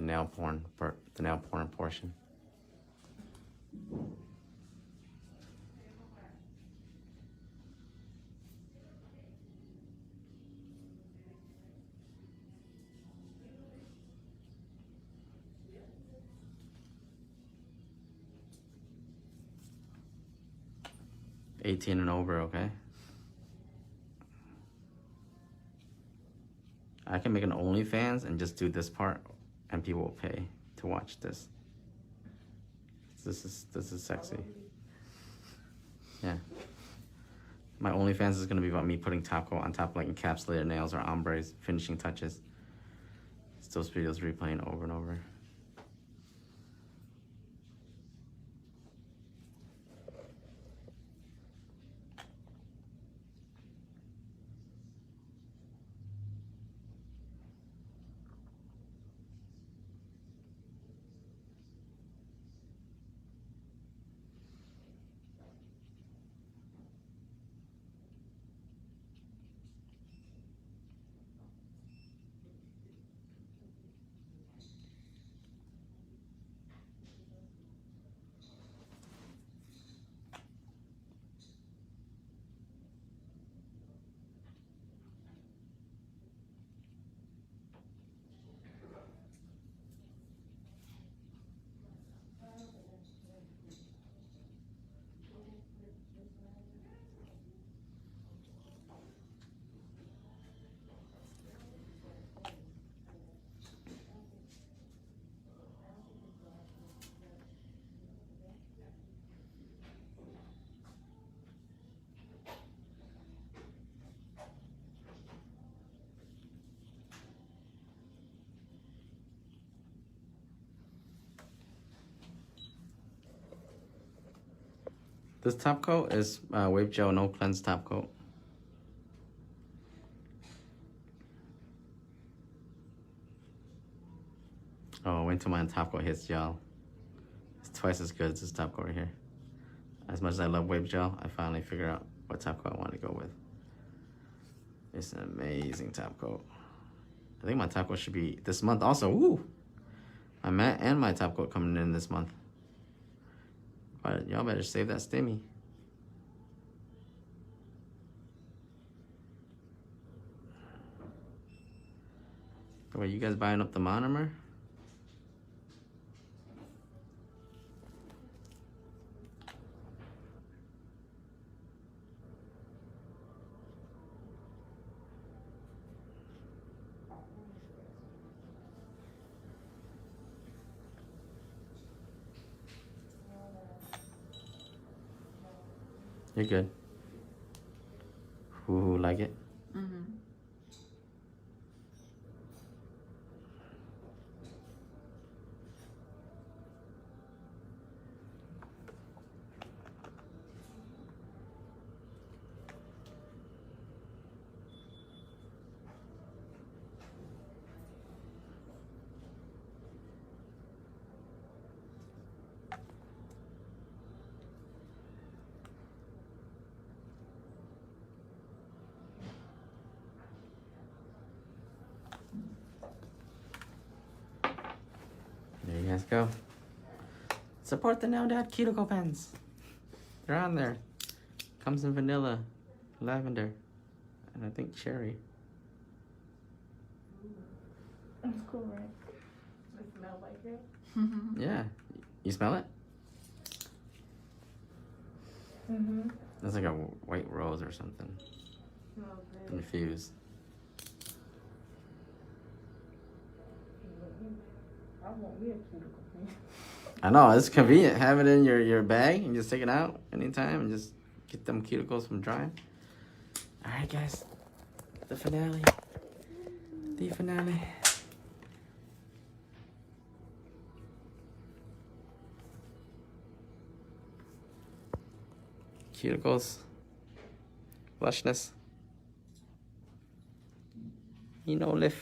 nail porn portion. $18 and over, okay? I can make an OnlyFans and just do this part, and people will pay to watch this. This is sexy. Yeah. My OnlyFans is gonna be about me putting top coat on top of like encapsulated nails or ombres, finishing touches. It's those videos replaying over and over. This top coat is Wave Gel No Cleanse top coat. Oh, wait till my top coat hits gel. It's twice as good as this top coat right here. As much as I love Wave Gel, I finally figured out what top coat I want to go with. It's an amazing top coat. I think my top coat should be this month also. Woo! My matte and my top coat coming in this month. But y'all better save that stimmy. Wait, you guys buying up the monomer? You're good. Ooh, like it? Mm-hmm. There you guys go. Support the Now Dad cuticle pens. They're on there. Comes in vanilla, lavender, and I think cherry. That's cool, right? It smells like it. Yeah. You smell it? Mm-hmm. It's like a white rose or something. Smells good. Infused. I want me a cuticle pen. I know, it's convenient. Have it in your bag and just take it out anytime and just get them cuticles from drying. Alright guys. The finale. The finale. Cuticles. Flushness. You know, lift.